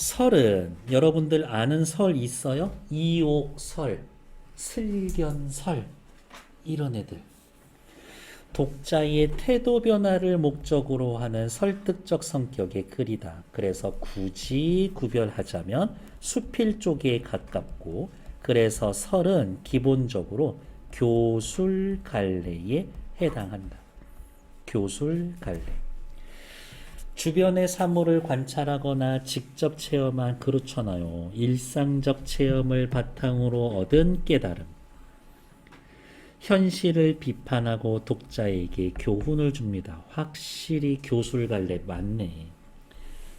설은 여러분들 아는 설 있어요? 이옥설, 슬견설 이런 애들. 독자의 태도 변화를 목적으로 하는 설득적 성격의 글이다. 그래서 굳이 구별하자면 수필 쪽에 가깝고, 그래서 설은 기본적으로 교술갈래에 해당한다. 교술갈래. 주변의 사물을 관찰하거나 직접 체험한, 그렇잖아요. 일상적 체험을 바탕으로 얻은 깨달음. 현실을 비판하고 독자에게 교훈을 줍니다. 확실히 교술갈래 맞네.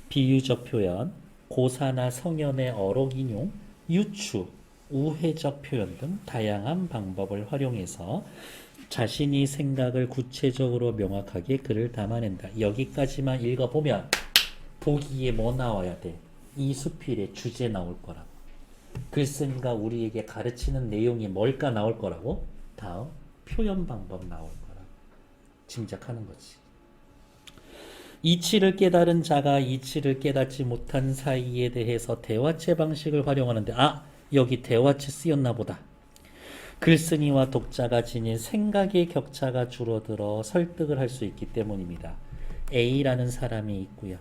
비유적 표현, 고사나 성현의 어록인용, 유추, 우회적 표현 등 다양한 방법을 활용해서 자신이 생각을 구체적으로 명확하게 글을 담아낸다. 여기까지만 읽어보면 보기에 뭐 나와야 돼? 이 수필의 주제 나올 거라고. 글쓴이가 우리에게 가르치는 내용이 뭘까 나올 거라고. 다음 표현 방법 나올 거라고 짐작하는 거지. 이치를 깨달은 자가 이치를 깨닫지 못한 사이에 대해서 대화체 방식을 활용하는데, 여기 대화체 쓰였나 보다. 글쓴이와 독자가 지닌 생각의 격차가 줄어들어 설득을 할 수 있기 때문입니다. A라는 사람이 있고요.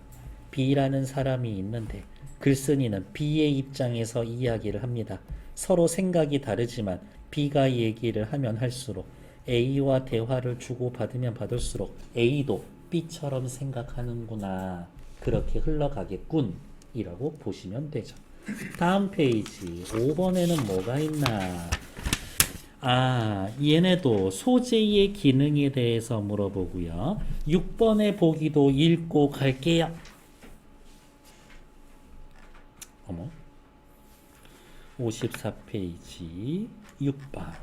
B라는 사람이 있는데 글쓴이는 B의 입장에서 이야기를 합니다. 서로 생각이 다르지만 B가 얘기를 하면 할수록, A와 대화를 주고받으면 받을수록 A도 B처럼 생각하는구나, 그렇게 흘러가겠군 이라고 보시면 되죠. 다음 페이지 5번에는 뭐가 있나. 얘네도 소재의 기능에 대해서 물어보고요. 6번의 보기도 읽고 갈게요. 어머, 54페이지 6번.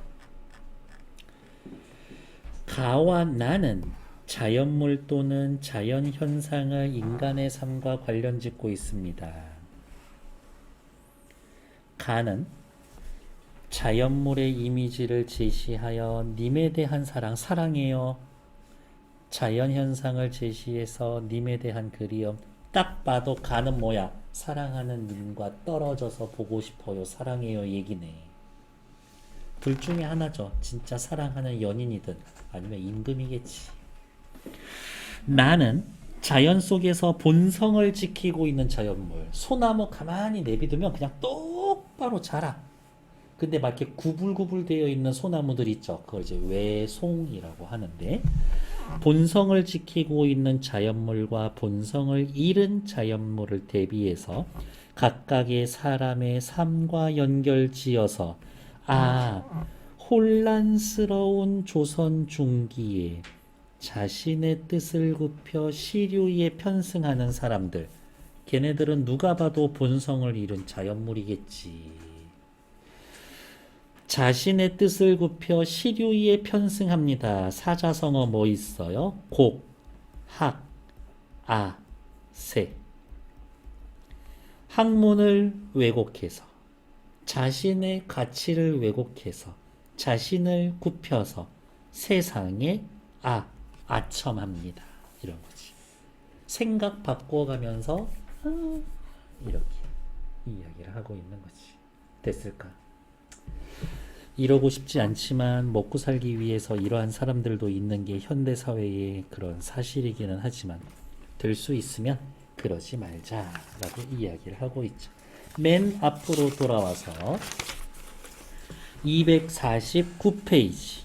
가와 나는 자연물 또는 자연현상을 인간의 삶과 관련 짓고 있습니다. 가는 자연물의 이미지를 제시하여 님에 대한 사랑해요. 자연현상을 제시해서 님에 대한 그리움. 딱 봐도 가는 뭐야? 사랑하는 님과 떨어져서 보고 싶어요, 사랑해요 얘기네. 둘 중에 하나죠. 진짜 사랑하는 연인이든 아니면 임금이겠지. 나는 자연 속에서 본성을 지키고 있는 자연물. 소나무 가만히 내비두면 그냥 똑바로 자라. 근데 막 이렇게 구불구불 되어 있는 소나무들 있죠. 그걸 이제 외송이라고 하는데, 본성을 지키고 있는 자연물과 본성을 잃은 자연물을 대비해서 각각의 사람의 삶과 연결지어서 혼란스러운 조선 중기에 자신의 뜻을 굽혀 시류에 편승하는 사람들, 걔네들은 누가 봐도 본성을 잃은 자연물이겠지. 자신의 뜻을 굽혀 시류에 편승합니다. 사자성어 뭐 있어요? 곡, 학, 세. 학문을 왜곡해서, 자신의 가치를 왜곡해서, 자신을 굽혀서 세상에 아첨합니다. 이런 거지. 생각 바꿔가면서 이렇게 이야기를 하고 있는 거지. 됐을까? 이러고 싶지 않지만 먹고 살기 위해서 이러한 사람들도 있는 게 현대사회의 그런 사실이기는 하지만, 될 수 있으면 그러지 말자라고 이야기를 하고 있죠. 맨 앞으로 돌아와서 249페이지.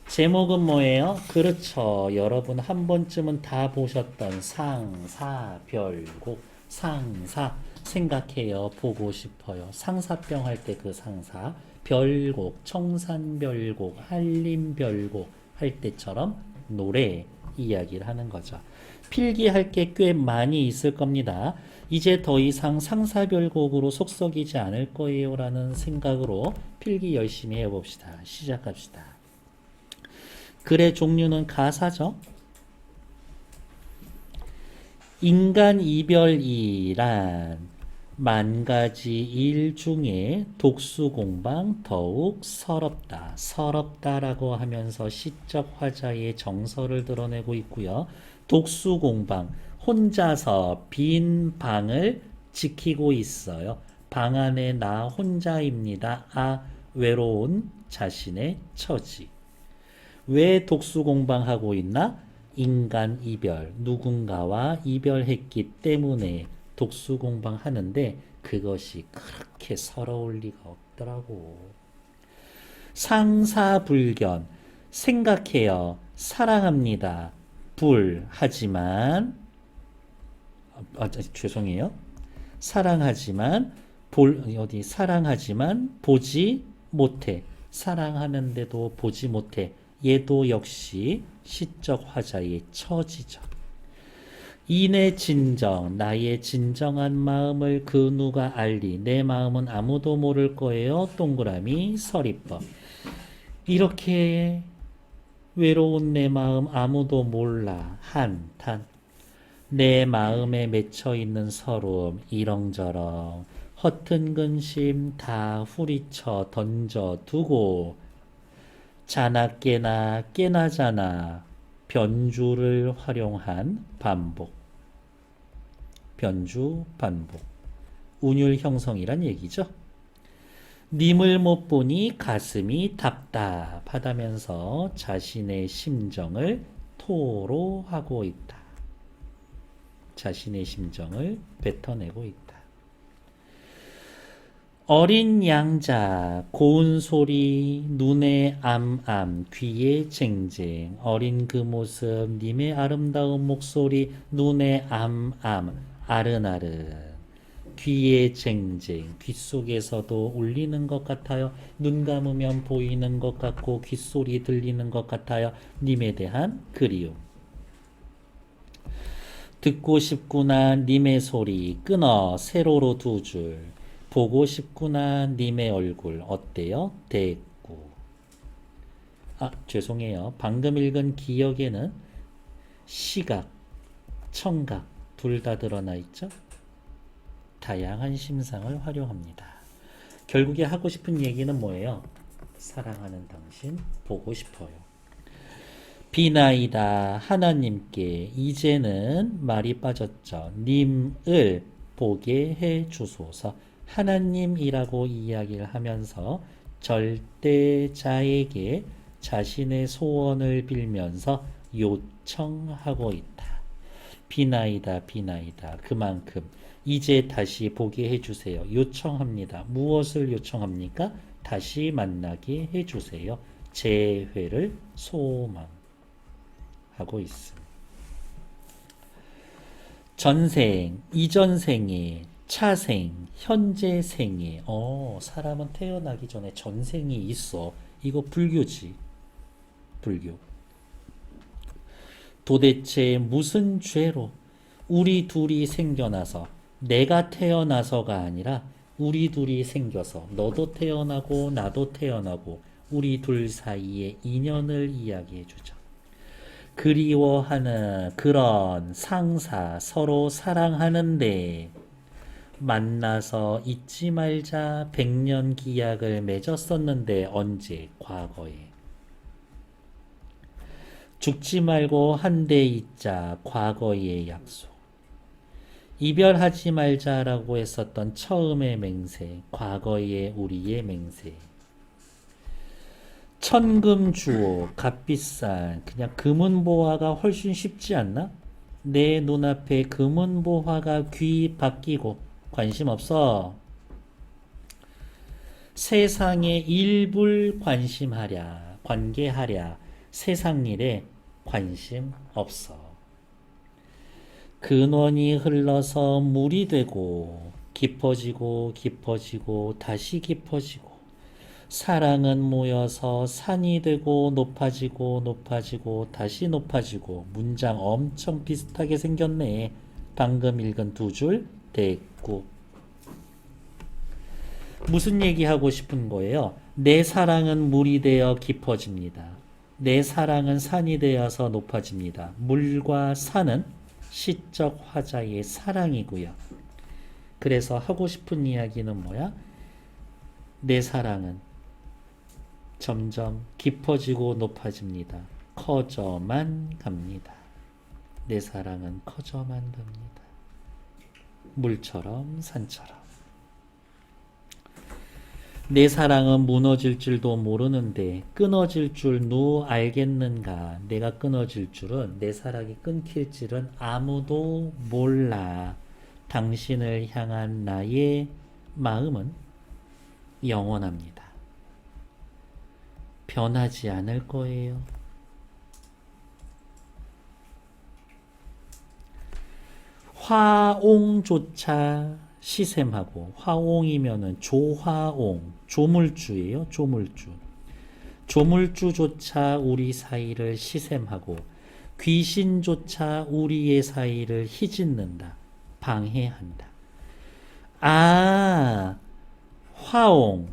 제목은 뭐예요? 그렇죠. 여러분 한 번쯤은 다 보셨던 상사별곡. 상사 생각해요. 보고 싶어요. 상사병 할 때 그 상사. 별곡, 청산별곡, 한림별곡 할 때처럼 노래 이야기를 하는 거죠. 필기할 게 꽤 많이 있을 겁니다. 이제 더 이상 상사별곡으로 속썩이지 않을 거예요 라는 생각으로 필기 열심히 해봅시다. 시작합시다. 글의 종류는 가사죠. 인간 이별이란 만가지 일 중에 독수공방 더욱 서럽다. 서럽다라고 하면서 시적 화자의 정서를 드러내고 있고요. 독수공방, 혼자서 빈 방을 지키고 있어요. 방 안에 나 혼자입니다. 아, 외로운 자신의 처지. 왜 독수공방하고 있나? 인간 이별, 누군가와 이별했기 때문에 독수공방하는데 그것이 그렇게 서러울 리가 없더라고. 상사불견, 생각해요. 사랑합니다. 하지만 죄송해요. 사랑하지만 사랑하지만 보지 못해. 사랑하는데도 보지 못해. 얘도 역시 시적 화자의 처지죠. 이내 진정, 나의 진정한 마음을 그 누가 알리. 내 마음은 아무도 모를 거예요. 동그라미 서리법. 이렇게 외로운 내 마음 아무도 몰라. 한탄. 내 마음에 맺혀 있는 서러움 이렁저렁 허튼 근심 다 후리쳐 던져 두고 자나 깨나 깨나 자나 변주를 활용한 반복. 변주 반복. 운율 형성이란 얘기죠. 님을 못 보니 가슴이 답답하다면서 자신의 심정을 토로하고 있다. 자신의 심정을 뱉어내고 있다. 어린 양자, 고운 소리, 눈에 암암, 귀에 쟁쟁. 어린 그 모습, 님의 아름다운 목소리, 눈에 암암, 아른아른. 귀에 쟁쟁, 귀 속에서도 울리는 것 같아요. 눈 감으면 보이는 것 같고 귓소리 들리는 것 같아요. 님에 대한 그리움. 듣고 싶구나 님의 소리 끊어 세로로 두 줄. 보고 싶구나 님의 얼굴 어때요? 대꾸. 죄송해요. 방금 읽은 기역에는 시각, 청각 둘 다 드러나 있죠? 다양한 심상을 활용합니다. 결국에 하고 싶은 얘기는 뭐예요? 사랑하는 당신 보고 싶어요. 비나이다 하나님께 이제는 말이 빠졌죠. 님을 보게 해 주소서. 하나님이라고 이야기를 하면서 절대자에게 자신의 소원을 빌면서 요청하고 있다. 비나이다 비나이다. 그만큼 이제 다시 보게 해주세요. 요청합니다. 무엇을 요청합니까? 다시 만나게 해주세요. 재회를 소망하고 있습니다. 전생, 이전생에, 차생, 현재생에. 사람은 태어나기 전에 전생이 있어. 이거 불교지. 불교. 도대체 무슨 죄로 우리 둘이 생겨나서 내가 태어나서가 아니라 우리 둘이 생겨서 너도 태어나고 나도 태어나고 우리 둘 사이의 인연을 이야기해 주죠. 그리워하는 그런 상사 서로 사랑하는데 만나서 잊지 말자 100년 기약을 맺었었는데 언제? 과거에. 죽지 말고 한데 있자 과거의 약속. 이별하지 말자라고 했었던 처음의 맹세, 과거의 우리의 맹세. 천금 주오, 값비싼 그냥 금은보화가 훨씬 쉽지 않나? 내 눈앞에 금은보화가 귀 바뀌고 관심 없어. 세상에 일불 관심하랴, 관계하랴. 세상 일에 관심 없어. 근원이 흘러서 물이 되고 깊어지고 깊어지고 다시 깊어지고 사랑은 모여서 산이 되고 높아지고 높아지고 다시 높아지고. 문장 엄청 비슷하게 생겼네. 방금 읽은 두 줄 대꾸. 무슨 얘기하고 싶은 거예요? 내 사랑은 물이 되어 깊어집니다. 내 사랑은 산이 되어서 높아집니다. 물과 산은 시적 화자의 사랑이고요. 그래서 하고 싶은 이야기는 뭐야? 내 사랑은 점점 깊어지고 높아집니다. 커져만 갑니다. 내 사랑은 커져만 갑니다. 물처럼 산처럼. 내 사랑은 무너질 줄도 모르는데 끊어질 줄 누 알겠는가. 내가 끊어질 줄은, 내 사랑이 끊길 줄은 아무도 몰라. 당신을 향한 나의 마음은 영원합니다. 변하지 않을 거예요. 화옹조차 시샘하고, 화옹이면은 조화옹, 조물주예요. 조물주. 조물주조차 우리 사이를 시샘하고 귀신조차 우리의 사이를 휘짓는다. 방해한다. 아, 화옹,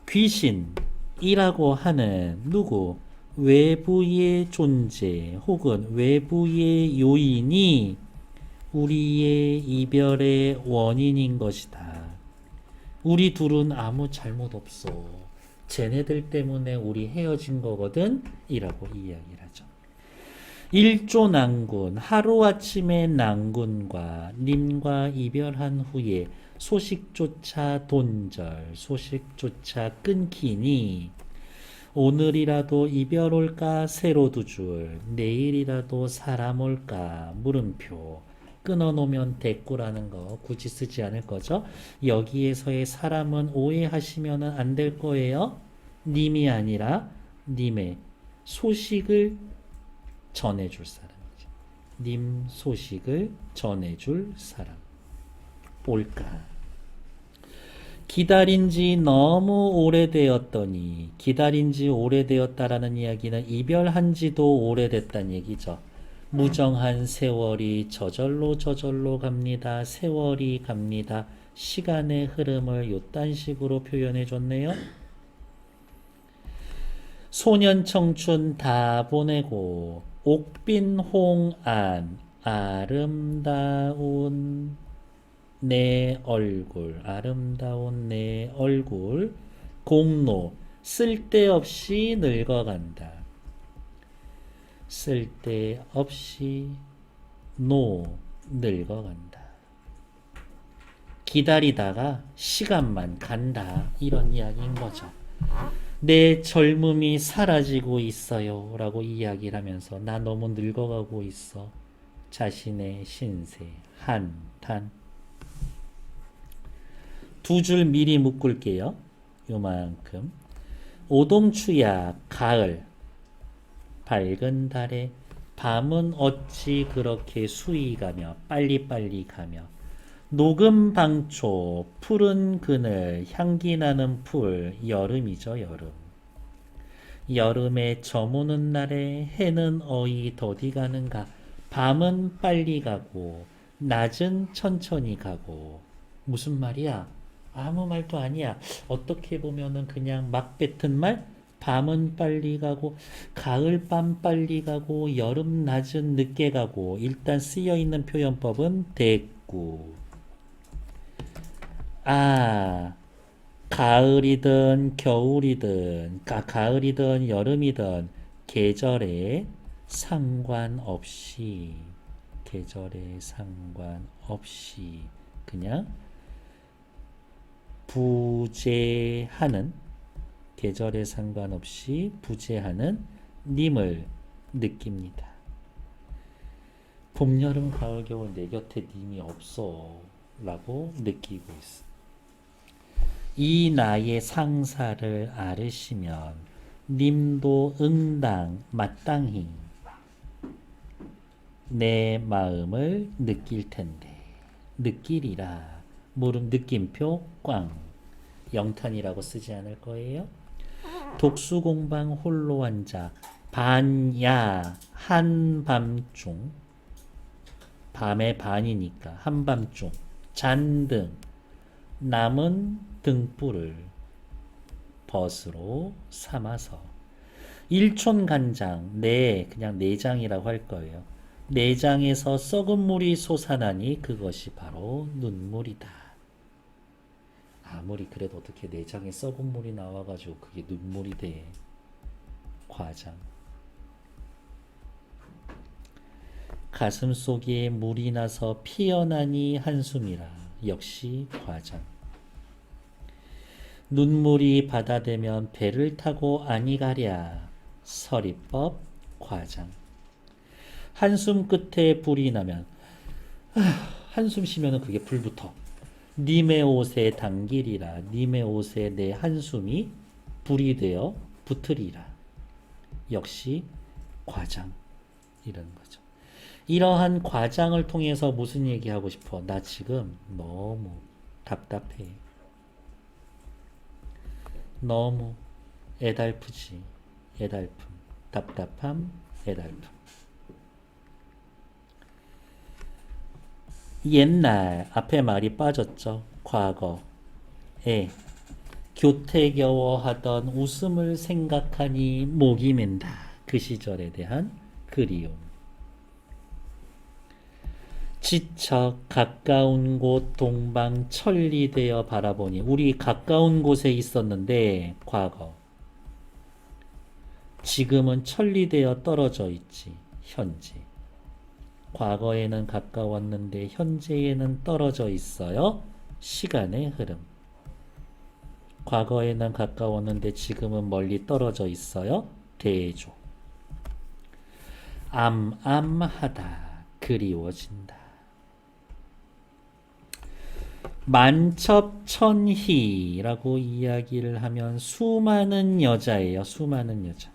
귀신이라고 하는 누구? 외부의 존재 혹은 외부의 요인이 우리의 이별의 원인인 것이다. 우리 둘은 아무 잘못 없어. 쟤네들 때문에 우리 헤어진 거거든. 이라고 이야기를 하죠. 일조난군, 하루아침의 난군과 님과 이별한 후에 소식조차 돈절, 소식조차 끊기니 오늘이라도 이별 올까 새로 두 줄, 내일이라도 사람 올까 물음표. 끊어놓으면 대꾸라는 거 굳이 쓰지 않을 거죠. 여기에서의 사람은 오해하시면 안 될 거예요. 님이 아니라 님의 소식을 전해줄 사람이죠. 님 소식을 전해줄 사람. 올까? 기다린 지 너무 오래되었더니, 기다린 지 오래되었다라는 이야기는 이별한 지도 오래됐다는 얘기죠. 무정한 세월이 저절로 갑니다. 세월이 갑니다. 시간의 흐름을 요딴 식으로 표현해 줬네요. 소년 청춘 다 보내고 옥빈 홍안 아름다운 내 얼굴, 아름다운 내 얼굴 공로 쓸데없이 늙어간다. 쓸데없이 늙어간다. 기다리다가 시간만 간다. 이런 이야기인 거죠. 내 젊음이 사라지고 있어요. 라고 이야기를 하면서 나 너무 늙어가고 있어. 자신의 신세, 한탄. 두 줄 미리 묶을게요. 요만큼. 오동추야, 가을. 밝은 달에 밤은 어찌 그렇게 수위 가며 빨리빨리 가며 녹음 방초 푸른 그늘 향기 나는 풀 여름이죠. 여름. 여름에 저무는 날에 해는 어이 더디 가는가. 밤은 빨리 가고 낮은 천천히 가고. 무슨 말이야? 아무 말도 아니야. 어떻게 보면은 그냥 막 뱉은 말? 밤은 빨리 가고 가을밤 빨리 가고 여름 낮은 늦게 가고. 일단 쓰여있는 표현법은 대꾸. 아, 가을이든 겨울이든 가을이든 여름이든 계절에 상관없이 그냥 부재하는, 계절에 상관없이 부재하는 님을 느낍니다. 봄, 여름, 가을, 겨울 내 곁에 님이 없어 라고 느끼고 있어. 이 나의 상사를 알으시면 님도 응당 마땅히 내 마음을 느낄 텐데. 느끼리라. 물음 느낌표 꽝. 영탄이라고 쓰지 않을 거예요. 독수공방 홀로 앉아 반야 한밤중, 밤의 반이니까 한밤중 잔등 남은 등불을 벗으로 삼아서 일촌간장, 그냥 내장이라고 할 거예요. 내장에서 썩은 물이 솟아나니 그것이 바로 눈물이다. 아무리 그래도 어떻게 내장에 썩은 물이 나와가지고 그게 눈물이 돼. 과장. 가슴 속에 물이 나서 피어나니 한숨이라. 역시 과장. 눈물이 바다되면 배를 타고 아니 가랴. 서리법 과장. 한숨 끝에 불이 나면 한숨 쉬면은 그게 불붙어. 님의 옷에 당기리라. 님의 옷에 내 한숨이 불이 되어 붙으리라. 역시 과장. 이런 거죠. 이러한 과장을 통해서 무슨 얘기하고 싶어? 나 지금 너무 답답해. 너무 애달프지. 애달픔. 답답함. 애달픔. 옛날 앞에 말이 빠졌죠. 과거에 교태겨워하던 웃음을 생각하니 목이 맨다. 그 시절에 대한 그리움. 지쳐 가까운 곳 동방 천리되어 바라보니. 우리 가까운 곳에 있었는데 과거. 지금은 천리되어 떨어져 있지. 현재. 과거에는 가까웠는데 현재에는 떨어져 있어요. 시간의 흐름. 과거에는 가까웠는데 지금은 멀리 떨어져 있어요. 대조. 암암하다. 그리워진다. 만첩천희라고 이야기를 하면 수많은 여자예요. 수많은 여자.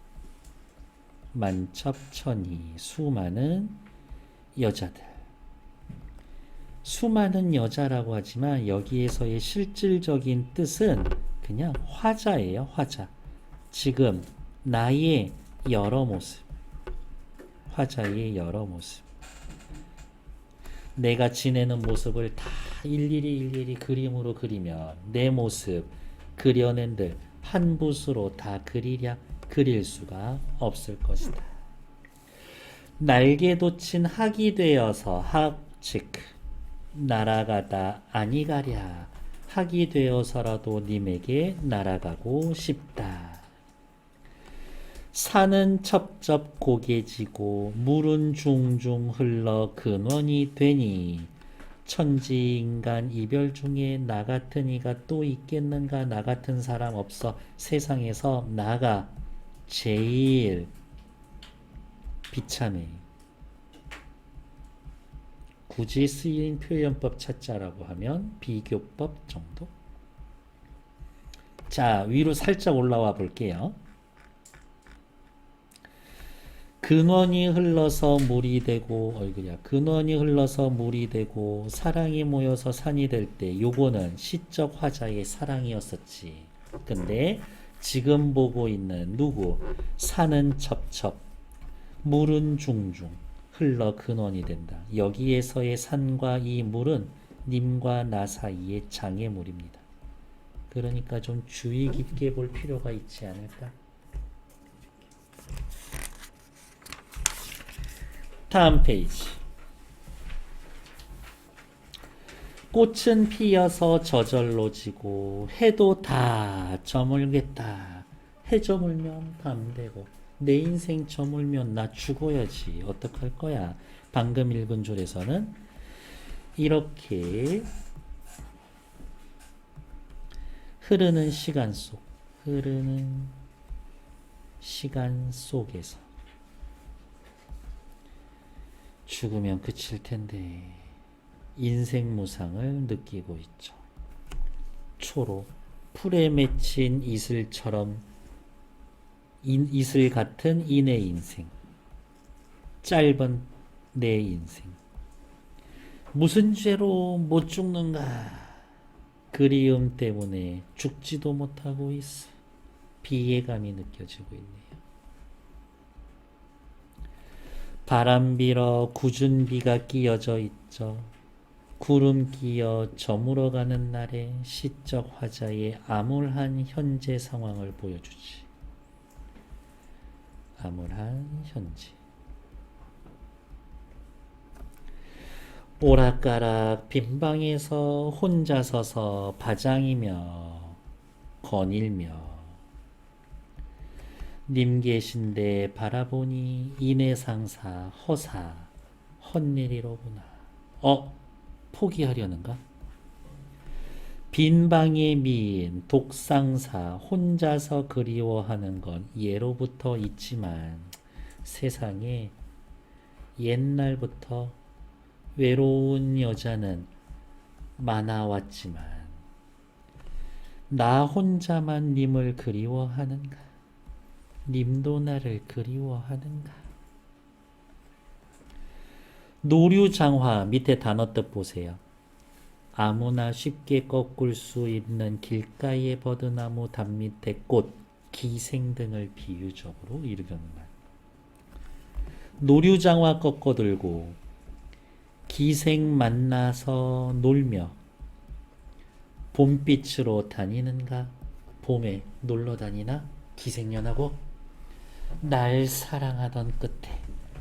만첩천희. 수많은 여자들. 수많은 여자라고 하지만 여기에서의 실질적인 뜻은 그냥 화자예요. 화자. 지금 나의 여러 모습. 화자의 여러 모습. 내가 지내는 모습을 다 일일이 그림으로 그리면 내 모습 그려낸들 한 붓으로 다 그릴 수가 없을 것이다. 날개 돋친 학이 되어서 즉 날아가다 아니 가랴. 학이 되어서라도 님에게 날아가고 싶다. 산은 첩첩 고개지고 물은 중중 흘러 근원이 되니. 천지인간 이별 중에 나 같은 이가 또 있겠는가. 나 같은 사람 없어. 세상에서 나가 제일 비참해. 굳이 쓰인 표현법 찾자라고 하면 비교법 정도. 자, 위로 살짝 올라와 볼게요. 근원이 흘러서 물이 되고, 근원이 흘러서 물이 되고 사랑이 모여서 산이 될 때, 요거는 시적 화자의 사랑이었었지. 근데 지금 보고 있는 누구? 산은 첩첩, 물은 중중 흘러 근원이 된다. 여기에서의 산과 이 물은 님과 나 사이의 장애물입니다. 그러니까 좀 주의 깊게 볼 필요가 있지 않을까? 다음 페이지. 꽃은 피어서 저절로 지고 해도 다 저물겠다. 해 저물면 밤 되고 내 인생 저물면 나 죽어야지. 어떡할 거야? 방금 읽은 줄에서는 이렇게 흐르는 시간 속에서 죽으면 그칠 텐데 인생 무상을 느끼고 있죠. 초로 풀에 맺힌 이슬처럼 이슬 같은 이내 인생, 짧은 내 인생. 무슨 죄로 못 죽는가? 그리움 때문에 죽지도 못하고 있어. 비애감이 느껴지고 있네요. 바람 빌어 굳은 비가 끼어져 있죠. 구름 끼어 저물어가는 날에 시적 화자의 암울한 현재 상황을 보여주지. 암울한 현재. 오락가락 빈방에서 혼자 서서 바장이며 거닐며 님 계신데 바라보니 인해상사 헛일이로구나. 포기하려는가? 빈방의 미인, 독상사, 혼자서 그리워하는 건 예로부터 있지만 세상에 옛날부터 외로운 여자는 많아왔지만 나 혼자만 님을 그리워하는가? 님도 나를 그리워하는가? 노류장화 밑에 단어 뜻 보세요. 아무나 쉽게 꺾을 수 있는 길가의 버드나무 단밑의 꽃, 기생 등을 비유적으로 이르는 말. 노류장화 꺾어들고 기생 만나서 놀며 봄빛으로 다니는가? 봄에 놀러 다니나? 기생년하고? 날 사랑하던 끝에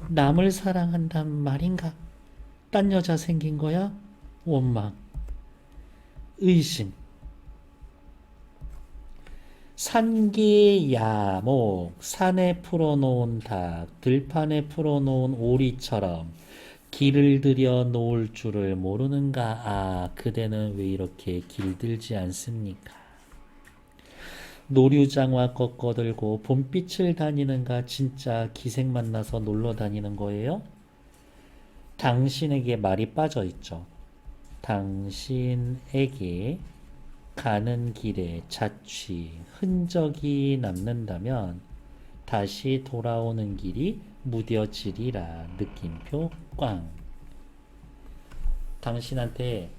남을 사랑한단 말인가? 딴 여자 생긴 거야? 원망, 의심. 산기야목, 산에 풀어놓은 닭, 들판에 풀어놓은 오리처럼 길을 들여 놓을 줄을 모르는가? 그대는 왜 이렇게 길들지 않습니까? 노류장화 꺾어들고 봄빛을 다니는가? 진짜 기생 만나서 놀러 다니는 거예요? 당신에게 말이 빠져 있죠. 당신에게 가는 길에 자취, 흔적이 남는다면 다시 돌아오는 길이 무뎌지리라. 느낌표 꽝. 당신한테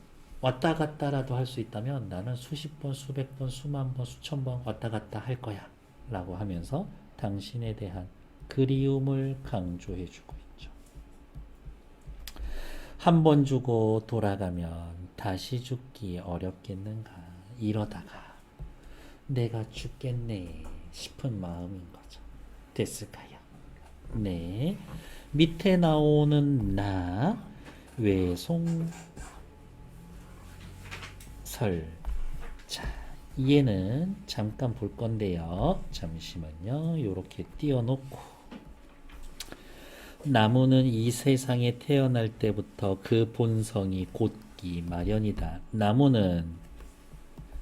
왔다 갔다라도 할 수 있다면 나는 수십 번, 수백 번, 수만 번, 수천 번 왔다 갔다 할 거야 라고 하면서 당신에 대한 그리움을 강조해 주고 있죠. 한 번 주고 돌아가면 다시 죽기 어렵겠는가? 이러다가 내가 죽겠네 싶은 마음인 거죠. 됐을까요? 네. 밑에 나오는 나, 외송설. 자, 얘는 잠깐 볼 건데요. 잠시만요. 요렇게 띄워놓고. 나무는 이 세상에 태어날 때부터 그 본성이 곧기 마련이다. 나무는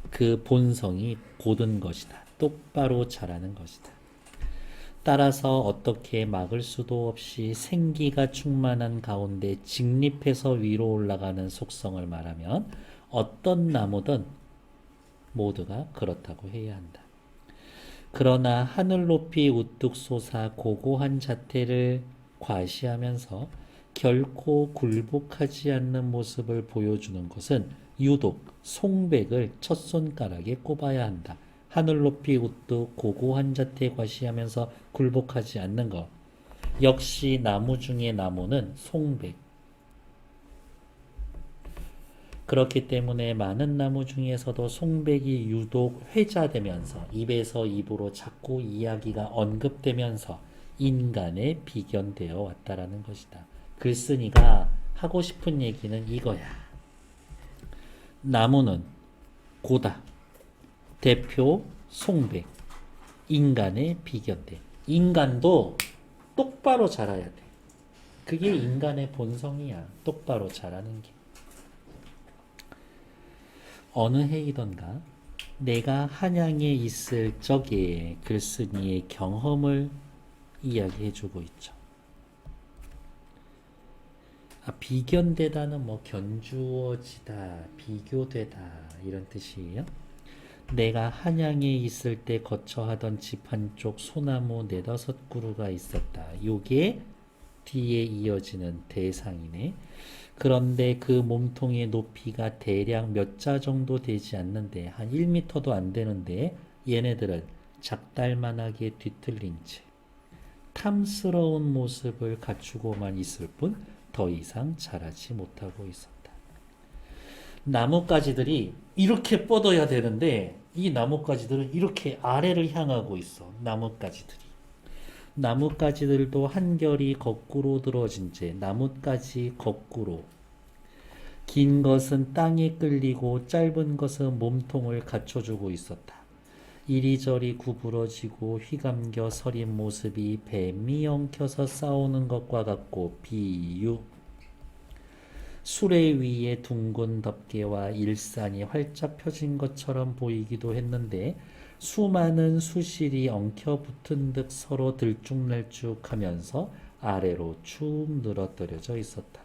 그 본성이 곧은 것이다. 똑바로 자라는 것이다. 따라서 어떻게 막을 수도 없이 생기가 충만한 가운데 직립해서 위로 올라가는 속성을 말하면 어떤 나무든 모두가 그렇다고 해야 한다. 그러나 하늘 높이 우뚝 솟아 고고한 자태를 과시하면서 결코 굴복하지 않는 모습을 보여주는 것은 유독 송백을 첫 손가락에 꼽아야 한다. 하늘 높이 우뚝 고고한 자태 과시하면서 굴복하지 않는 것. 역시 나무 중에 나무는 송백. 그렇기 때문에 많은 나무 중에서도 송백이 유독 회자되면서 입에서 입으로 자꾸 이야기가 언급되면서 인간에 비견되어 왔다라는 것이다. 글쓴이가 하고 싶은 얘기는 이거야. 나무는 고다. 대표 송백. 인간에 비견돼. 인간도 똑바로 자라야 돼. 그게 인간의 본성이야. 똑바로 자라는 게. 어느 해이던가 내가 한양에 있을 적에 글쓴이의 경험을 이야기해주고 있죠. 비견되다는 뭐 견주어지다, 비교되다 이런 뜻이에요. 내가 한양에 있을 때 거처하던 집 한쪽 소나무 4-5그루가 있었다. 요게 뒤에 이어지는 대상이네. 그런데 그 몸통의 높이가 대략 몇 자 정도 되지 않는데 한 1m도 안 되는데 얘네들은 작달만하게 뒤틀린 채 탐스러운 모습을 갖추고만 있을 뿐 더 이상 자라지 못하고 있었다. 나뭇가지들이 이렇게 뻗어야 되는데 이 나뭇가지들은 이렇게 아래를 향하고 있어. 나뭇가지들도 한결이 거꾸로 들어진 채 나뭇가지 거꾸로. 긴 것은 땅에 끌리고 짧은 것은 몸통을 갖춰주고 있었다. 이리저리 구부러지고 휘감겨 서린 모습이 뱀이 엉켜서 싸우는 것과 같고 비유. 수레 위에 둥근 덮개와 일산이 활짝 펴진 것처럼 보이기도 했는데 수많은 수실이 엉켜붙은 듯 서로 들쭉날쭉하면서 아래로 쭉 늘어뜨려져 있었다.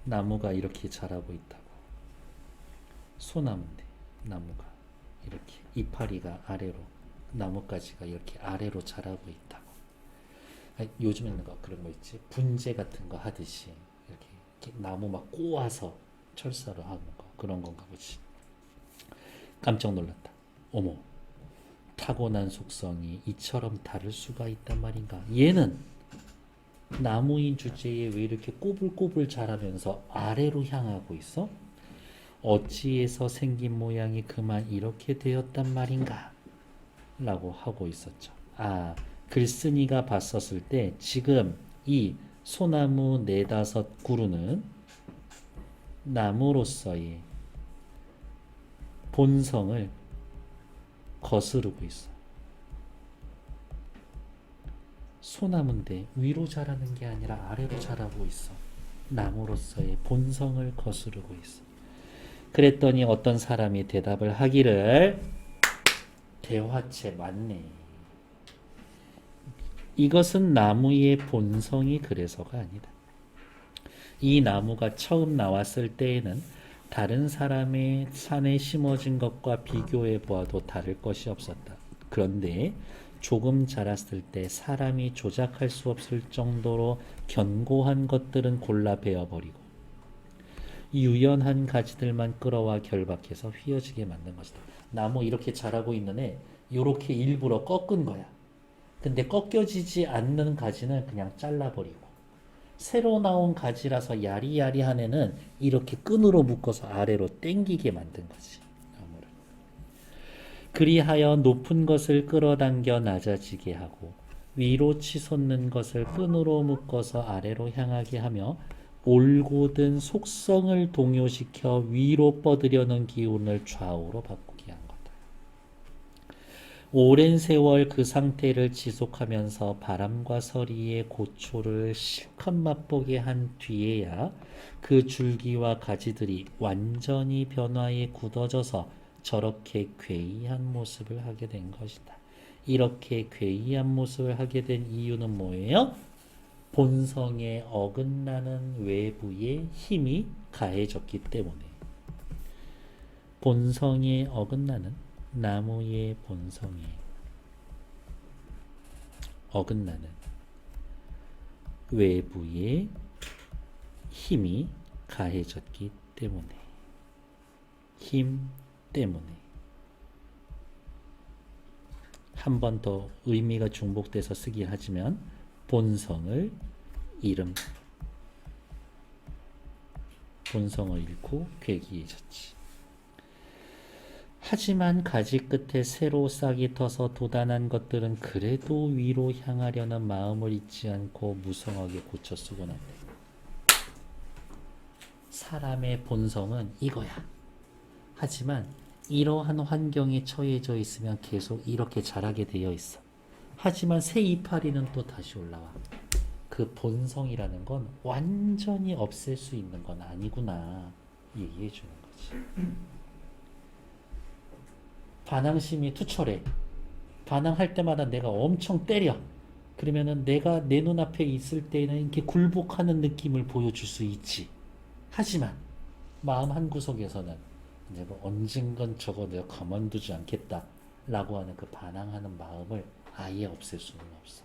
나무가 이렇게 자라고 있다고. 소나무인데 나무가 이렇게 이파리가 아래로, 나뭇가지가 이렇게 아래로 자라고 있다고. 요즘에는 그런 거 있지, 분재 같은 거 하듯이 이렇게 나무 막 꼬아서 철사로 하는 거, 그런 건가 보지. 깜짝 놀랐다. 어머, 타고난 속성이 이처럼 다를 수가 있단 말인가. 얘는 나무인 주제에 왜 이렇게 꼬불꼬불 자라면서 아래로 향하고 있어? 어찌해서 생긴 모양이 그만 이렇게 되었단 말인가? 라고 하고 있었죠. 글쓴이가 봤었을 때 지금 이 소나무 네다섯 그루는 나무로서의 본성을 거스르고 있어. 소나무인데 위로 자라는 게 아니라 아래로 자라고 있어. 나무로서의 본성을 거스르고 있어. 그랬더니 어떤 사람이 대답을 하기를, 대화체 맞네. 이것은 나무의 본성이 그래서가 아니다. 이 나무가 처음 나왔을 때에는 다른 사람의 산에 심어진 것과 비교해 보아도 다를 것이 없었다. 그런데 조금 자랐을 때 사람이 조작할 수 없을 정도로 견고한 것들은 골라 베어버리고 유연한 가지들만 끌어와 결박해서 휘어지게 만든 것이다. 나무 이렇게 자라고 있는 애 이렇게 일부러 꺾은 거야. 근데 꺾여지지 않는 가지는 그냥 잘라버리고, 새로 나온 가지라서 야리야리한 애는 이렇게 끈으로 묶어서 아래로 당기게 만든 거지. 나무를. 그리하여 높은 것을 끌어당겨 낮아지게 하고 위로 치솟는 것을 끈으로 묶어서 아래로 향하게 하며 올곧은 속성을 동요시켜 위로 뻗으려는 기운을 좌우로 바꾸게 한 거다. 오랜 세월 그 상태를 지속하면서 바람과 서리의 고초를 실컷 맛보게 한 뒤에야 그 줄기와 가지들이 완전히 변화에 굳어져서 저렇게 괴이한 모습을 하게 된 것이다. 이렇게 괴이한 모습을 하게 된 이유는 뭐예요? 본성에 어긋나는 외부의 힘이 가해졌기 때문에. 본성에 어긋나는, 나무의 본성에 어긋나는 외부의 힘이 가해졌기 때문에. 힘 때문에. 한 번 더 의미가 중복돼서 쓰긴 하지만 본성을 잃음, 본성을 잃고 괴기해졌지. 하지만 가지 끝에 새로 싹이 터서 돋아난 것들은 그래도 위로 향하려는 마음을 잊지 않고 무성하게 고쳐 쓰곤 한다. 사람의 본성은 이거야. 하지만 이러한 환경에 처해져 있으면 계속 이렇게 자라게 되어 있어. 하지만 새 이파리는 또 다시 올라와. 그 본성이라는 건 완전히 없앨 수 있는 건 아니구나 얘기해 주는 거지. 반항심이 투철해. 반항할 때마다 내가 엄청 때려. 그러면은 내가 내 눈앞에 있을 때는 이렇게 굴복하는 느낌을 보여줄 수 있지. 하지만 마음 한구석에서는 내가 언젠간 저거 내가 가만두지 않겠다 라고 하는 그 반항하는 마음을 아예 없앨 수는 없어.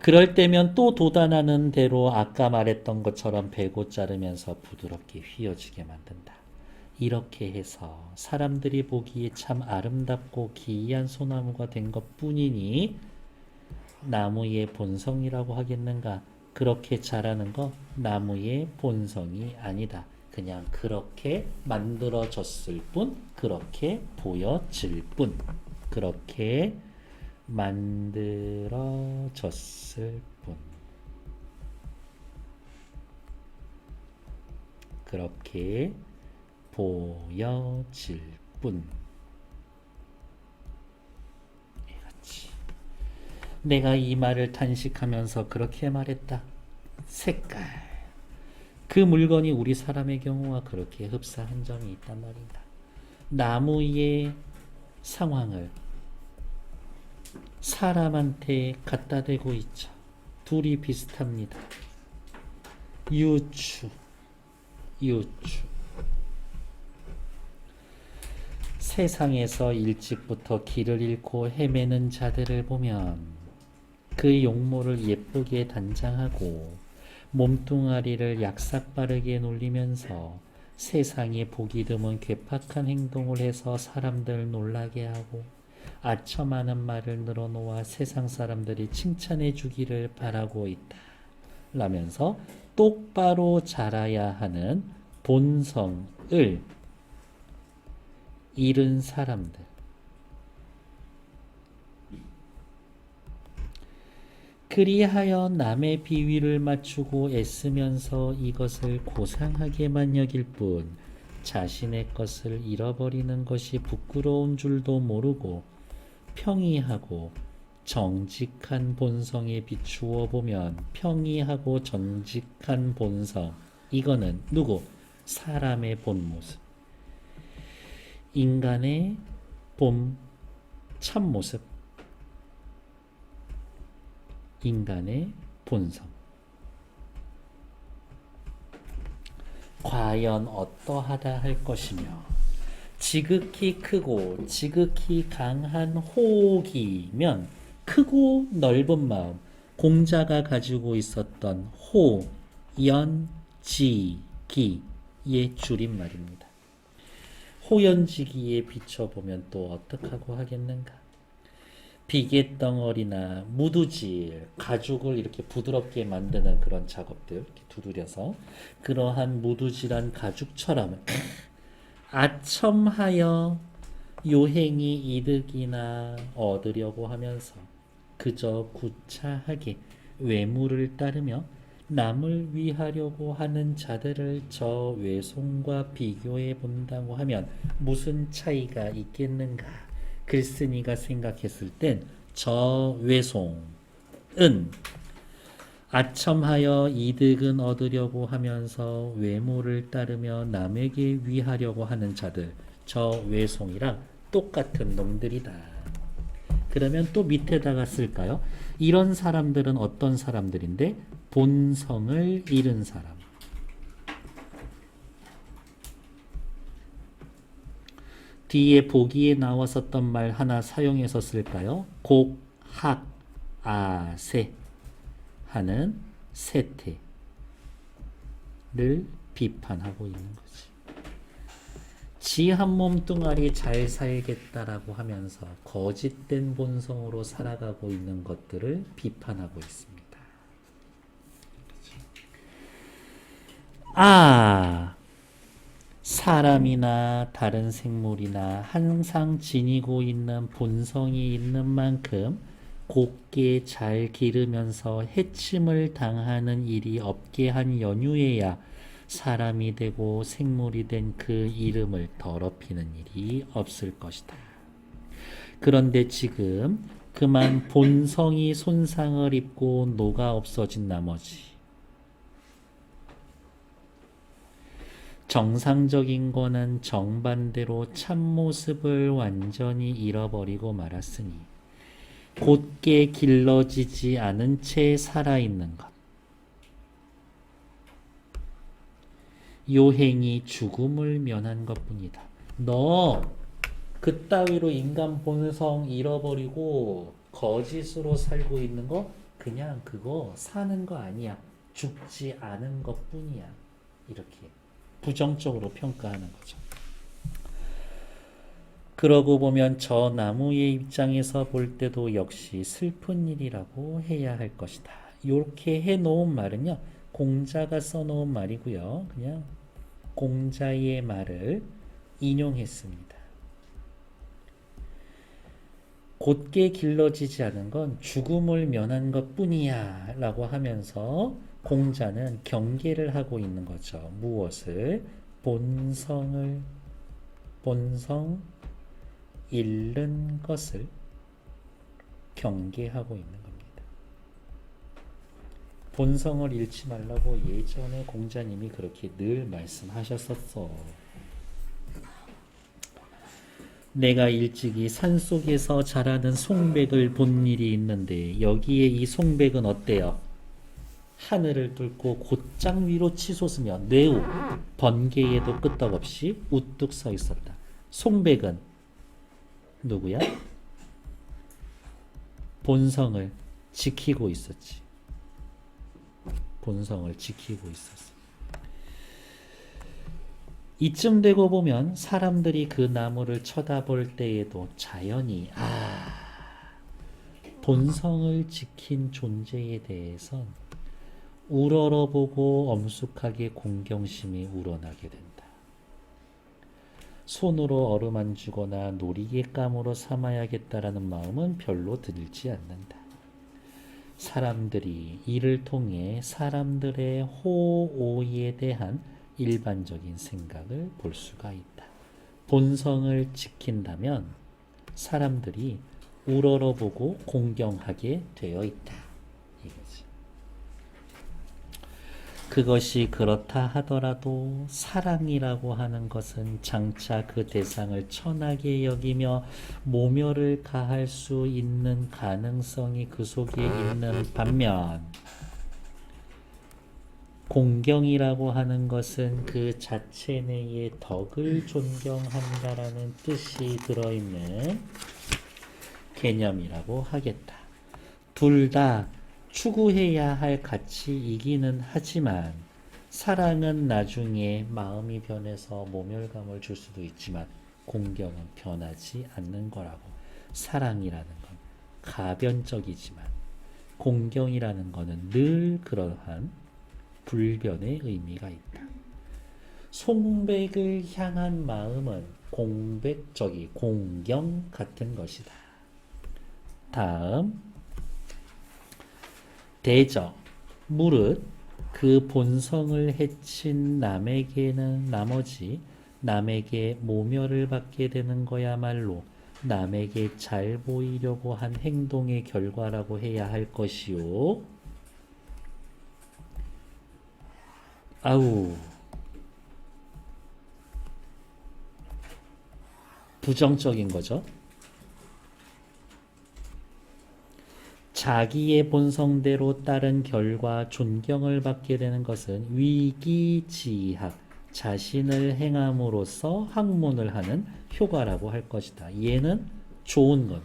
그럴 때면 또 돋아나는 대로 아까 말했던 것처럼 베고 자르면서 부드럽게 휘어지게 만든다. 이렇게 해서 사람들이 보기에 참 아름답고 기이한 소나무가 된 것뿐이니 나무의 본성이라고 하겠는가? 그렇게 자라는 거 나무의 본성이 아니다. 그냥 그렇게 만들어졌을 뿐, 그렇게 보여질 뿐, 그렇게 만들어졌을 뿐, 그렇게 보여질 뿐. 내가 이 말을 탄식하면서 그렇게 말했다. 색깔. 그 물건이 우리 사람의 경우와 그렇게 흡사한 점이 있단 말입니다. 나무의 상황을 사람한테 갖다 대고 있죠. 둘이 비슷합니다. 유추. 세상에서 일찍부터 길을 잃고 헤매는 자들을 보면 그 용모를 예쁘게 단장하고 몸뚱아리를 약삭빠르게 놀리면서 세상에 보기 드문 괴팍한 행동을 해서 사람들 놀라게 하고 아첨하는 말을 늘어놓아 세상 사람들이 칭찬해 주기를 바라고 있다. 라면서 똑바로 자라야 하는 본성을 잃은 사람들, 그리하여 남의 비위를 맞추고 애쓰면서 이것을 고상하게만 여길 뿐 자신의 것을 잃어버리는 것이 부끄러운 줄도 모르고 평이하고 정직한 본성에 비추어 보면 평이하고 정직한 본성, 이거는 누구? 사람의 본 모습, 인간의 본 참모습, 인간의 본성. 과연 어떠하다 할 것이며, 지극히 크고 지극히 강한 호기면 크고 넓은 마음, 공자가 가지고 있었던 호, 연, 지, 기의 줄임말입니다. 호연지기에 비춰보면 또 어떡하고 하겠는가? 비계덩어리나 무두질, 가죽을 이렇게 부드럽게 만드는 그런 작업들, 이렇게 두드려서 그러한 무두질한 가죽처럼 아첨하여 요행이 이득이나 얻으려고 하면서 그저 구차하게 외모를 따르며 남을 위하려고 하는 자들을 저 외송과 비교해 본다고 하면 무슨 차이가 있겠는가? 글쓴이가 생각했을 땐 저 외송은 아첨하여 이득은 얻으려고 하면서 외모를 따르며 남에게 위하려고 하는 자들, 저 외송이랑 똑같은 놈들이다. 그러면 또 밑에다가 쓸까요? 이런 사람들은 어떤 사람들인데? 본성을 잃은 사람. 뒤에 보기에 나왔었던 말 하나 사용해서 쓸까요? 곡, 학, 아세 하는 세태를 비판하고 있는 거지. 지 한 몸뚱아리 잘 살겠다라고 하면서 거짓된 본성으로 살아가고 있는 것들을 비판하고 있습니다. 사람이나 다른 생물이나 항상 지니고 있는 본성이 있는 만큼 곱게 잘 기르면서 해침을 당하는 일이 없게 한 연유에야 사람이 되고 생물이 된 그 이름을 더럽히는 일이 없을 것이다. 그런데 지금 그만 본성이 손상을 입고 녹아 없어진 나머지 정상적인 거는 정반대로 참모습을 완전히 잃어버리고 말았으니 곧게 길러지지 않은 채 살아있는 것. 요행이 죽음을 면한 것뿐이다. 너 그따위로 인간 본성 잃어버리고 거짓으로 살고 있는 거 그냥 그거 사는 거 아니야. 죽지 않은 것뿐이야. 이렇게 부정적으로 평가하는 거죠. 그러고 보면 저 나무의 입장에서 볼 때도 역시 슬픈 일이라고 해야 할 것이다. 이렇게 해놓은 말은요, 공자가 써놓은 말이고요. 그냥 공자의 말을 인용했습니다. 곧게 길러지지 않은 건 죽음을 면한 것뿐이야 라고 하면서 공자는 경계를 하고 있는 거죠. 무엇을? 본성 잃는 것을 경계하고 있는 겁니다. 본성을 잃지 말라고 예전에 공자님이 그렇게 늘 말씀하셨었어. 내가 일찍이 산속에서 자라는 송백을 본 일이 있는데 여기에 이 송백은 어때요? 하늘을 뚫고 곧장 위로 치솟으며 뇌우 번개에도 끄떡없이 우뚝 서 있었다. 송백은 누구야? 본성을 지키고 있었지. 본성을 지키고 있었어. 이쯤 되고 보면 사람들이 그 나무를 쳐다볼 때에도 자연히 본성을 지킨 존재에 대해선 우러러보고 엄숙하게 공경심이 우러나게 된다. 손으로 어루만지거나 놀이개감으로 삼아야겠다라는 마음은 별로 들지 않는다. 사람들이 이를 통해 사람들의 호오에 대한 일반적인 생각을 볼 수가 있다. 본성을 지킨다면 사람들이 우러러보고 공경하게 되어 있다. 이거지. 그것이 그렇다 하더라도 사랑이라고 하는 것은 장차 그 대상을 천하게 여기며 모멸을 가할 수 있는 가능성이 그 속에 있는 반면 공경이라고 하는 것은 그 자체 내에 덕을 존경한다라는 뜻이 들어있는 개념이라고 하겠다. 둘 다 추구해야 할 가치이기는 하지만 사랑은 나중에 마음이 변해서 모멸감을 줄 수도 있지만 공경은 변하지 않는 거라고. 사랑이라는 건 가변적이지만 공경이라는 것은 늘 그러한 불변의 의미가 있다. 송백을 향한 마음은 공백적이 공경 같은 것이다. 다음 대저 무릇 그 본성을 해친 남에게는 나머지 남에게 모멸을 받게 되는 거야말로 남에게 잘 보이려고 한 행동의 결과라고 해야 할 것이요. 부정적인 거죠. 자기의 본성대로 따른 결과 존경을 받게 되는 것은 위기지학, 자신을 행함으로써 학문을 하는 효과라고 할 것이다. 얘는 좋은 거네.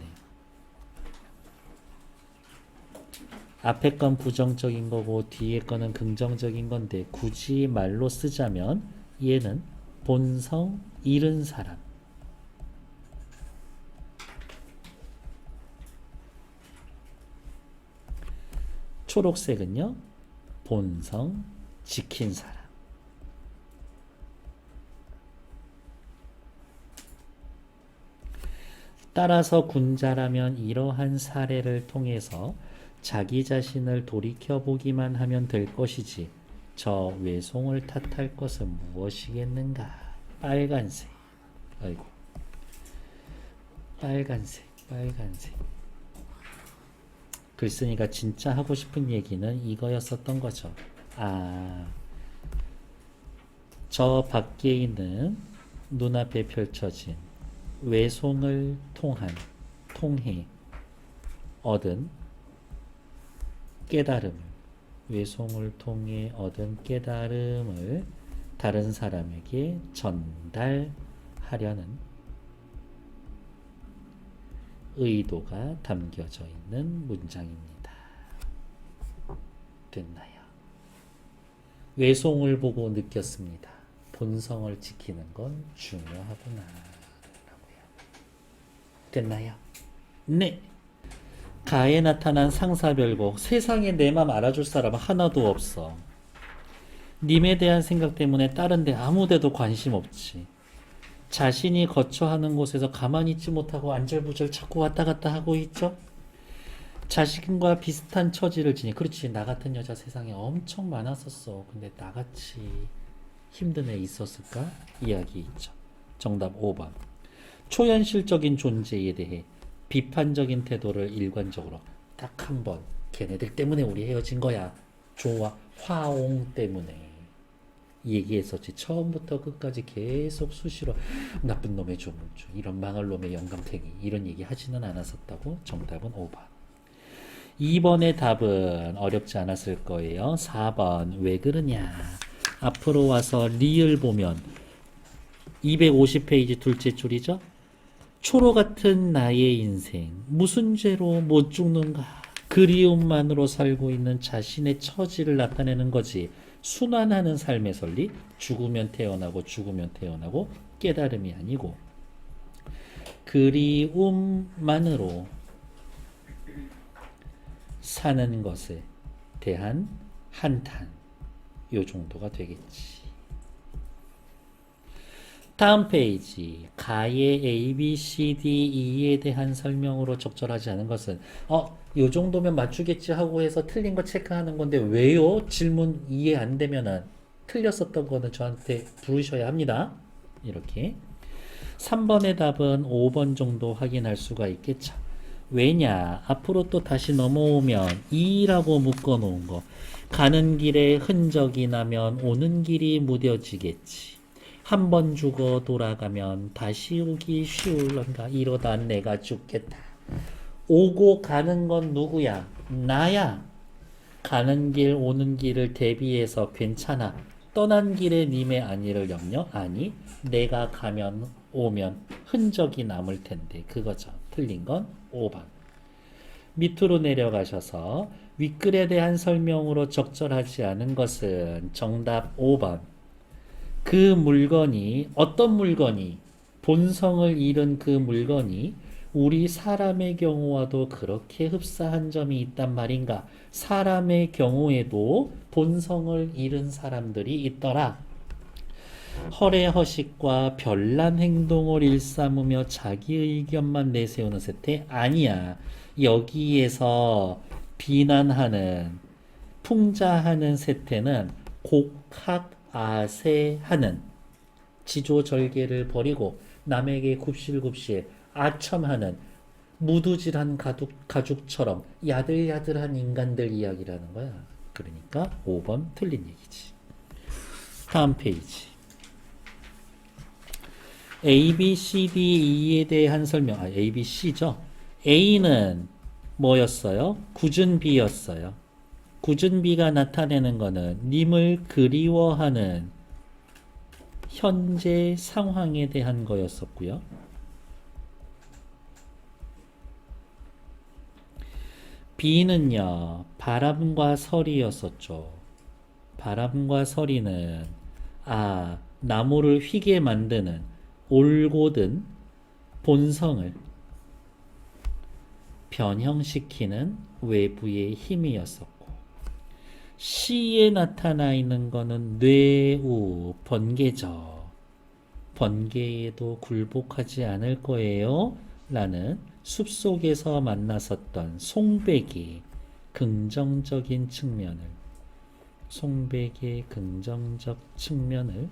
앞에 건 부정적인 거고 뒤에 거는 긍정적인 건데 굳이 말로 쓰자면 얘는 본성 잃은 사람. 초록색은요, 본성 지킨 사람. 따라서 군자라면 이러한 사례를 통해서 자기 자신을 돌이켜보기만 하면 될 것이지 저 외송을 탓할 것은 무엇이겠는가. 빨간색. 아이고. 빨간색. 글쓴이가 진짜 하고 싶은 얘기는 이거였었던 거죠. 저 밖에 있는 눈앞에 펼쳐진 외송을 통해 얻은 깨달음을, 외송을 통해 얻은 깨달음을 다른 사람에게 전달하려는 의도가 담겨져 있는 문장입니다. 됐나요? 외송을 보고 느꼈습니다. 본성을 지키는 건 중요하구나 라고요. 됐나요? 네. 가에 나타난 상사별곡. 세상에 내 맘 알아줄 사람은 하나도 없어. 님에 대한 생각 때문에 다른 데 아무 데도 관심 없지. 자신이 거처하는 곳에서 가만히 있지 못하고 안절부절 자꾸 왔다 갔다 하고 있죠. 자신과 비슷한 처지를 지니. 그렇지, 나 같은 여자 세상에 엄청 많았었어. 근데 나같이 힘든 애 있었을까? 이야기 있죠. 정답 5번. 초현실적인 존재에 대해 비판적인 태도를 일관적으로 딱 한 번, 걔네들 때문에 우리 헤어진 거야, 좋아. 화옹 때문에. 얘기했었지. 처음부터 끝까지 계속 수시로 나쁜 놈의 조물주, 이런 망할 놈의 영감탱이, 이런 얘기 하지는 않았었다고. 정답은 5번. 2번의 답은 어렵지 않았을 거예요. 4번. 왜 그러냐. 앞으로 와서 리을 보면 250페이지 둘째 줄이죠. 초로 같은 나의 인생, 무슨 죄로 못 죽는가. 그리움만으로 살고 있는 자신의 처지를 나타내는 거지. 순환하는 삶의 선리, 죽으면 태어나고 죽으면 태어나고 깨달음이 아니고, 그리움만으로 사는 것에 대한 한탄, 요 정도가 되겠지. 다음 페이지. 가의 A, B, C, D, E에 대한 설명으로 적절하지 않은 것은 요 정도면 맞추겠지 하고 해서 틀린 거 체크하는 건데, 왜요? 질문 이해 안 되면은 틀렸었던 거는 저한테 부르셔야 합니다. 이렇게. 3번의 답은 5번 정도 확인할 수가 있겠죠. 왜냐? 앞으로 또 다시 넘어오면 E라고 묶어 놓은 거. 가는 길에 흔적이 나면 오는 길이 무뎌지겠지. 한 번 죽어 돌아가면 다시 오기 쉬울런가. 이러다 내가 죽겠다. 오고 가는 건 누구야? 나야. 가는 길 오는 길을 대비해서 괜찮아. 떠난 길에 님의 안위를 염려? 아니, 내가 가면 오면 흔적이 남을 텐데. 그거죠. 틀린 건 5번. 밑으로 내려가셔서 윗글에 대한 설명으로 적절하지 않은 것은 정답 5번. 그 물건이, 어떤 물건이, 본성을 잃은 그 물건이 우리 사람의 경우와도 그렇게 흡사한 점이 있단 말인가. 사람의 경우에도 본성을 잃은 사람들이 있더라. 허례허식과 별난 행동을 일삼으며 자기 의견만 내세우는 세태? 아니야. 여기에서 비난하는, 풍자하는 세태는 곡학아세하는, 지조절개를 버리고 남에게 굽실굽실 아첨하는 무두질한 가죽처럼 야들야들한 인간들 이야기라는 거야. 그러니까 5번 틀린 얘기지. 다음 페이지. A, B, C, D, E에 대한 설명. A, B, C죠. A는 뭐였어요? 굳은 B였어요. 굳은 B가 나타내는 거는 님을 그리워하는 현재 상황에 대한 거였었고요. B는요, 바람과 서리였었죠. 바람과 서리는 나무를 휘게 만드는 올곧은 본성을 변형시키는 외부의 힘이었었고, C에 나타나 있는 거는 뇌우, 번개죠. 번개에도 굴복하지 않을 거예요 라는 숲속에서 만났었던 송백의 긍정적인 측면을, 송백의 긍정적 측면을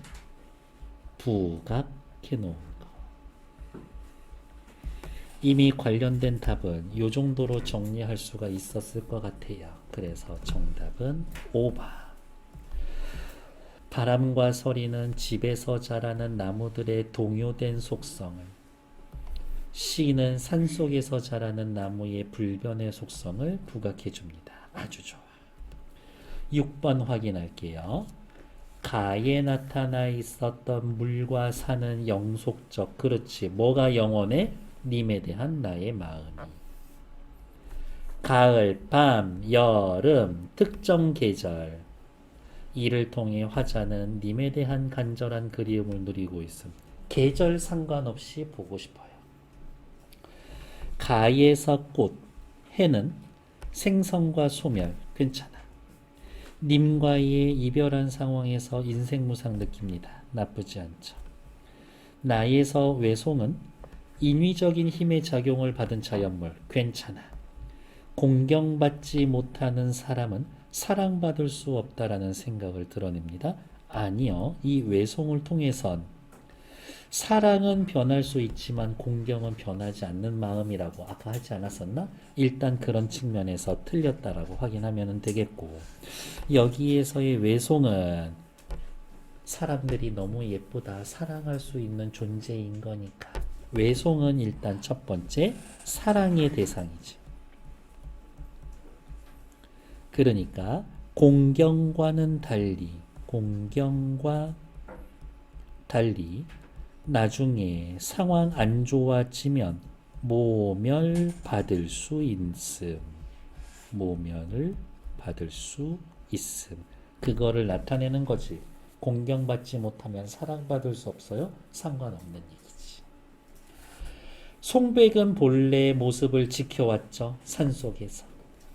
부각해 놓은 거. 이미 관련된 답은 이 정도로 정리할 수가 있었을 것 같아요. 그래서 정답은 5번. 바람과 서리는 집에서 자라는 나무들의 동요된 속성을, C는 산속에서 자라는 나무의 불변의 속성을 부각해 줍니다. 아주 좋아. 6번 확인할게요. 가에 나타나 있었던 물과 산은 영속적. 그렇지. 뭐가 영원해? 님에 대한 나의 마음이. 가을, 밤, 여름, 특정 계절, 이를 통해 화자는 님에 대한 간절한 그리움을 누리고 있음. 계절 상관없이 보고 싶어요. 가에서 꽃, 해는 생성과 소멸, 괜찮아. 님과의 이별한 상황에서 인생무상 느낍니다. 나쁘지 않죠. 나에서 외송은 인위적인 힘의 작용을 받은 자연물, 괜찮아. 공경받지 못하는 사람은 사랑받을 수 없다라는 생각을 드러냅니다. 아니요. 이 외송을 통해선 사랑은 변할 수 있지만 공경은 변하지 않는 마음이라고 아까 하지 않았었나? 일단 그런 측면에서 틀렸다라고 확인하면 되겠고, 여기에서의 외송은 사람들이 너무 예쁘다, 사랑할 수 있는 존재인 거니까. 외송은 일단 첫 번째 사랑의 대상이지. 그러니까 공경과는 달리, 공경과 달리 나중에 상황 안 좋아지면 모멸받을 수 있음. 모멸을 받을 수 있음. 그거를 나타내는 거지. 공경받지 못하면 사랑받을 수 없어요? 상관없는 얘기지. 송백은 본래의 모습을 지켜왔죠. 산속에서.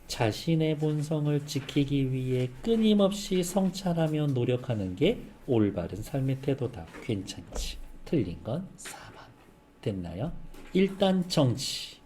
자신의 본성을 지키기 위해 끊임없이 성찰하며 노력하는 게 올바른 삶의 태도다. 괜찮지. 틀린 건 4번. 됐나요? 일단 정치.